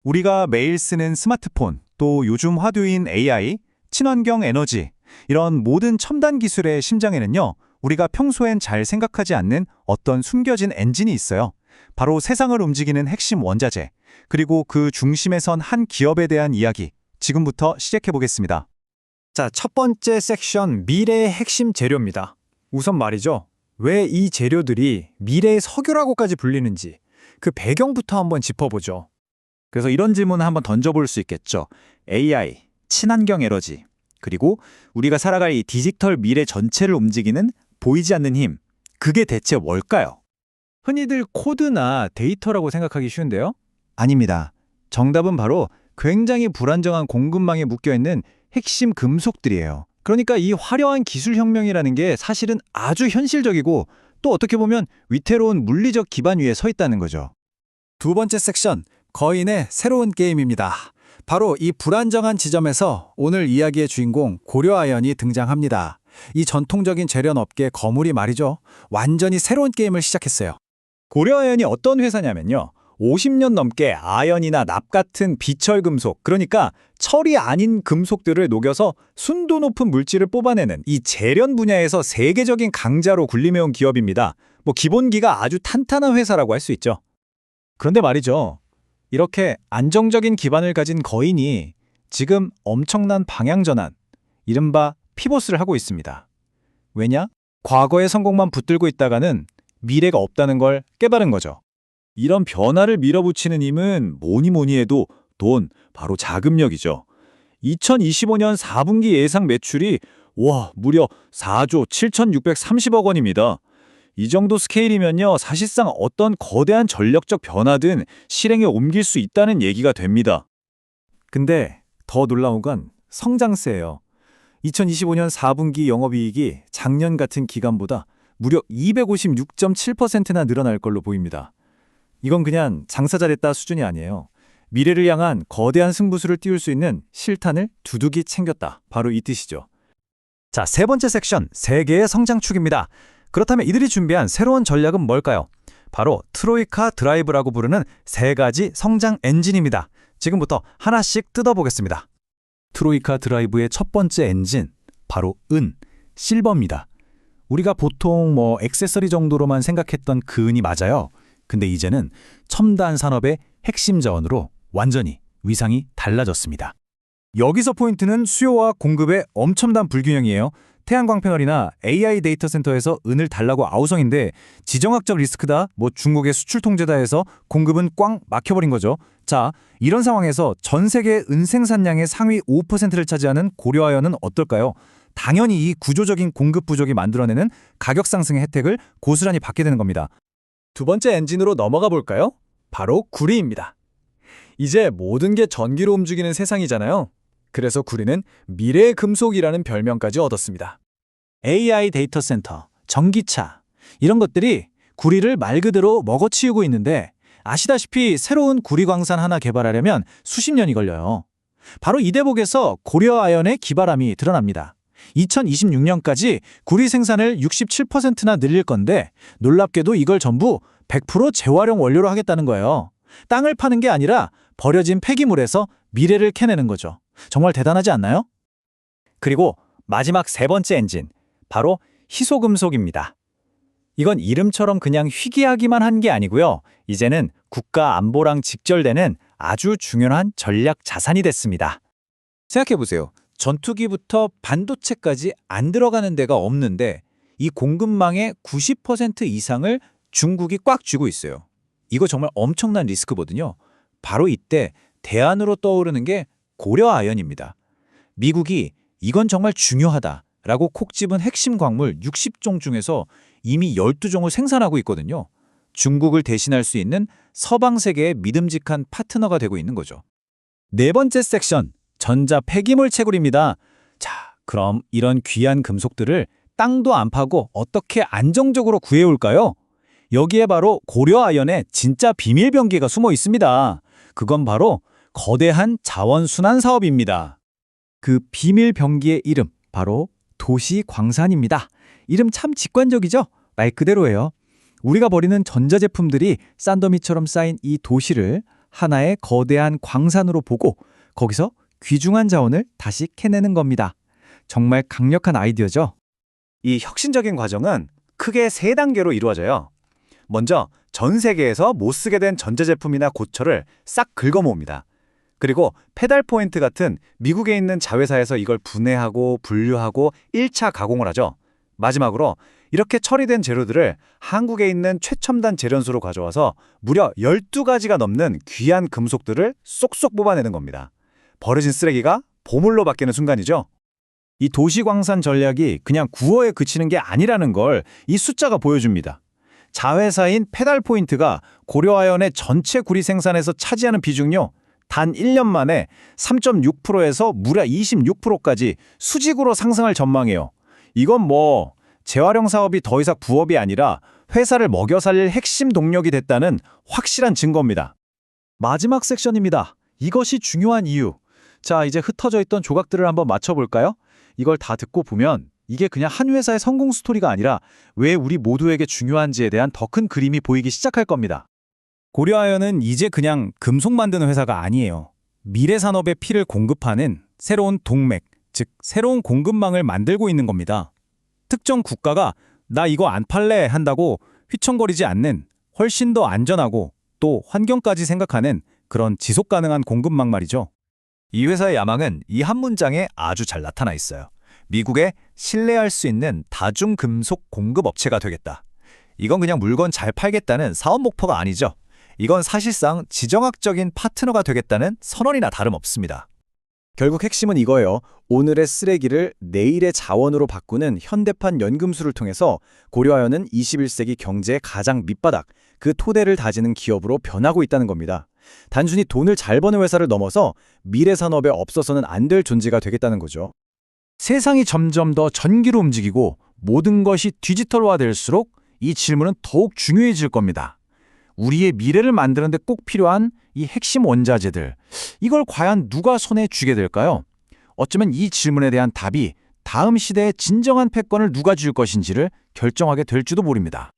우리가 매일 쓰는 스마트폰, 또 요즘 화두인 AI, 친환경 에너지, 이런 모든 첨단 기술의 심장에는요, 우리가 평소엔 잘 생각하지 않는 어떤 숨겨진 엔진이 있어요. 바로 세상을 움직이는 핵심 원자재, 그리고 그 중심에 선 한 기업에 대한 이야기, 지금부터 시작해 보겠습니다. 자, 첫 번째 섹션, 미래의 핵심 재료입니다. 우선 말이죠. 왜 이 재료들이 미래의 석유라고까지 불리는지 그 배경부터 한번 짚어보죠. 그래서 이런 질문을 한번 던져볼 수 있겠죠. AI, 친환경 에너지, 그리고 우리가 살아갈 이 디지털 미래 전체를 움직이는 보이지 않는 힘, 그게 대체 뭘까요? 흔히들 코드나 데이터라고 생각하기 쉬운데요. 아닙니다. 정답은 바로 굉장히 불안정한 공급망에 묶여있는 핵심 금속들이에요. 그러니까 이 화려한 기술 혁명이라는 게 사실은 아주 현실적이고 또 어떻게 보면 위태로운 물리적 기반 위에 서 있다는 거죠. 두 번째 섹션, 거인의 새로운 게임입니다. 바로 이 불안정한 지점에서 오늘 이야기의 주인공 고려아연이 등장합니다. 이 전통적인 재련업계 거물이 말이죠. 완전히 새로운 게임을 시작했어요. 고려아연이 어떤 회사냐면요. 50년 넘게 아연이나 납 같은 비철 금속, 그러니까 철이 아닌 금속들을 녹여서 순도 높은 물질을 뽑아내는 이 재련 분야에서 세계적인 강자로 군림해온 기업입니다. 기본기가 아주 탄탄한 회사라고 할 수 있죠. 그런데 말이죠. 이렇게 안정적인 기반을 가진 거인이 지금 엄청난 방향 전환, 이른바 피보스를 하고 있습니다. 왜냐? 과거의 성공만 붙들고 있다가는 미래가 없다는 걸 깨달은 거죠. 이런 변화를 밀어붙이는 힘은 뭐니 해도 돈, 바로 자금력이죠. 2025년 4분기 예상 매출이 무려 4조 7,630억 원입니다. 이 정도 스케일이면요, 사실상 어떤 거대한 전력적 변화든 실행에 옮길 수 있다는 얘기가 됩니다. 근데 더 놀라운 건 성장세예요. 2025년 4분기 영업이익이 작년 같은 기간보다 무려 256.7%나 늘어날 걸로 보입니다. 이건 그냥 장사 잘했다 수준이 아니에요. 미래를 향한 거대한 승부수를 띄울 수 있는 실탄을 두둑이 챙겼다. 바로 이 뜻이죠. 자, 세 번째 섹션, 세계의 성장축입니다. 그렇다면 이들이 준비한 새로운 전략은 뭘까요? 바로 트로이카 드라이브라고 부르는 세 가지 성장 엔진입니다. 지금부터 하나씩 뜯어보겠습니다. 트로이카 드라이브의 첫 번째 엔진, 바로 실버입니다. 우리가 보통 액세서리 정도로만 생각했던 그 은이 맞아요. 근데 이제는 첨단 산업의 핵심 자원으로 완전히 위상이 달라졌습니다. 여기서 포인트는 수요와 공급의 엄청난 불균형이에요. 태양광 패널이나 AI 데이터 센터에서 은을 달라고 아우성인데 지정학적 리스크다, 중국의 수출 통제다 해서 공급은 꽝 막혀버린 거죠. 자, 이런 상황에서 전 세계 은 생산량의 상위 5%를 차지하는 고려아연은 어떨까요? 당연히 이 구조적인 공급 부족이 만들어내는 가격 상승의 혜택을 고스란히 받게 되는 겁니다. 두 번째 엔진으로 넘어가 볼까요? 바로 구리입니다. 이제 모든 게 전기로 움직이는 세상이잖아요. 그래서 구리는 미래의 금속이라는 별명까지 얻었습니다. AI 데이터 센터, 전기차, 이런 것들이 구리를 말 그대로 먹어치우고 있는데 아시다시피 새로운 구리 광산 하나 개발하려면 수십 년이 걸려요. 바로 이 대목에서 고려아연의 기발함이 드러납니다. 2026년까지 구리 생산을 67%나 늘릴 건데 놀랍게도 이걸 전부 100% 재활용 원료로 하겠다는 거예요. 땅을 파는 게 아니라 버려진 폐기물에서 미래를 캐내는 거죠. 정말 대단하지 않나요? 그리고 마지막 세 번째 엔진, 바로 희소금속입니다. 이건 이름처럼 그냥 희귀하기만 한 게 아니고요. 이제는 국가 안보랑 직결되는 아주 중요한 전략 자산이 됐습니다. 생각해보세요. 전투기부터 반도체까지 안 들어가는 데가 없는데 이 공급망의 90% 이상을 중국이 꽉 쥐고 있어요. 이거 정말 엄청난 리스크거든요. 바로 이때 대안으로 떠오르는 게 고려아연입니다. 미국이 이건 정말 중요하다라고 콕 집은 핵심 광물 60종 중에서 이미 12종을 생산하고 있거든요. 중국을 대신할 수 있는 서방 세계의 믿음직한 파트너가 되고 있는 거죠. 네 번째 섹션, 전자 폐기물 채굴입니다. 자, 그럼 이런 귀한 금속들을 땅도 안 파고 어떻게 안정적으로 구해올까요? 여기에 바로 고려아연의 진짜 비밀 병기가 숨어 있습니다. 그건 바로 거대한 자원순환 사업입니다. 그 비밀 병기의 이름, 바로 도시광산입니다. 이름 참 직관적이죠? 말 그대로예요. 우리가 버리는 전자제품들이 싼더미처럼 쌓인 이 도시를 하나의 거대한 광산으로 보고 거기서 귀중한 자원을 다시 캐내는 겁니다. 정말 강력한 아이디어죠? 이 혁신적인 과정은 크게 3단계로 이루어져요. 먼저 전 세계에서 못 쓰게 된 전자제품이나 고철을 싹 긁어모읍니다. 그리고 페달 포인트 같은 미국에 있는 자회사에서 이걸 분해하고 분류하고 1차 가공을 하죠. 마지막으로 이렇게 처리된 재료들을 한국에 있는 최첨단 재련소로 가져와서 무려 12가지가 넘는 귀한 금속들을 쏙쏙 뽑아내는 겁니다. 버려진 쓰레기가 보물로 바뀌는 순간이죠. 이 도시광산 전략이 그냥 구호에 그치는 게 아니라는 걸 이 숫자가 보여줍니다. 자회사인 페달포인트가 고려아연의 전체 구리 생산에서 차지하는 비중요. 단 1년 만에 3.6%에서 무려 26%까지 수직으로 상승할 전망이에요. 이건 뭐 재활용 사업이 더 이상 부업이 아니라 회사를 먹여 살릴 핵심 동력이 됐다는 확실한 증거입니다. 마지막 섹션입니다. 이것이 중요한 이유. 자, 이제 흩어져 있던 조각들을 한번 맞춰볼까요? 이걸 다 듣고 보면 이게 그냥 한 회사의 성공 스토리가 아니라 왜 우리 모두에게 중요한지에 대한 더 큰 그림이 보이기 시작할 겁니다. 고려아연은 이제 그냥 금속 만드는 회사가 아니에요. 미래 산업의 피를 공급하는 새로운 동맥, 즉 새로운 공급망을 만들고 있는 겁니다. 특정 국가가 나 이거 안 팔래 한다고 휘청거리지 않는 훨씬 더 안전하고 또 환경까지 생각하는 그런 지속 가능한 공급망 말이죠. 이 회사의 야망은 이 한 문장에 아주 잘 나타나 있어요. 미국에 신뢰할 수 있는 다중금속 공급업체가 되겠다. 이건 그냥 물건 잘 팔겠다는 사업 목표가 아니죠. 이건 사실상 지정학적인 파트너가 되겠다는 선언이나 다름없습니다. 결국 핵심은 이거예요. 오늘의 쓰레기를 내일의 자원으로 바꾸는 현대판 연금술을 통해서 고려아연은 21세기 경제의 가장 밑바닥, 그 토대를 다지는 기업으로 변하고 있다는 겁니다. 단순히 돈을 잘 버는 회사를 넘어서 미래 산업에 없어서는 안 될 존재가 되겠다는 거죠. 세상이 점점 더 전기로 움직이고 모든 것이 디지털화될수록 이 질문은 더욱 중요해질 겁니다. 우리의 미래를 만드는 데 꼭 필요한 이 핵심 원자재들, 이걸 과연 누가 손에 쥐게 될까요? 어쩌면 이 질문에 대한 답이 다음 시대의 진정한 패권을 누가 줄 것인지를 결정하게 될지도 모릅니다.